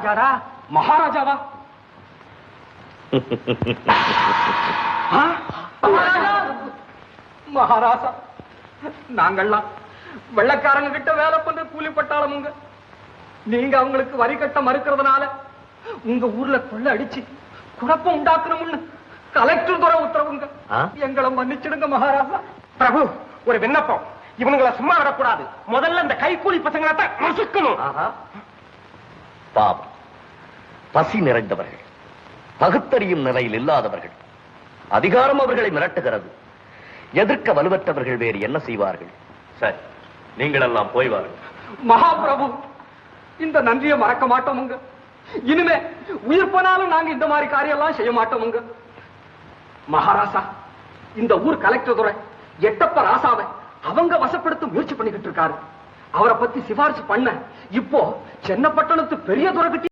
மகாராஜாடா. மகாராஜாவா? மகாராஜா, நாங்கள்லாம் வெள்ளக்காரங்க கிட்ட வேலை பண்ற கூலி பட்டாளமுங்க. நீங்க அவங்களுக்கு வரி கட்ட மறுக்கிறதுனால உங்க ஊர்ல கொள்ள அடிச்சு குழப்பம் உண்டாக்கணும்னு கலெக்டர் துறை உத்தரவுங்க. எங்களை மன்னிச்சிடுங்க மகாராஜா. பிரபு, ஒரு விண்ணப்பம். இவனுங்களை சும்மா விடக்கூடாது. முதல்ல இந்த கைக்கூலி பசங்களை நசுக்கணும். பாவம், பசி நிறைந்தவர்கள், பகுத்தறியும் நிலையில் இல்லாதவர்கள். அதிகாரம் அவர்களை மிரட்டுகிறது. எதிர்க்க வலுவற்றவர்கள் வேறு என்ன செய்வார்கள்? சரி, நீங்கள் எல்லாம் போய் வாருங்கள். மகாபிரபு, இந்த நன்றியை மறக்க மாட்டோமுங்க. இனிமே உயிர் போனாலும் நாங்க இந்த மாதிரி காரியம் எல்லாம் செய்ய மாட்டோமுங்க. மகாராசா, இந்த ஊர் கலெக்டர் துறை எட்டப்ப ராசாவை அவங்க வசப்படுத்த முயற்சி பண்ணிக்கிட்டு இருக்காரு. அவரை பத்தி சிபாரிசு பண்ண இப்போ சென்னப்பட்டணத்து பெரிய துறை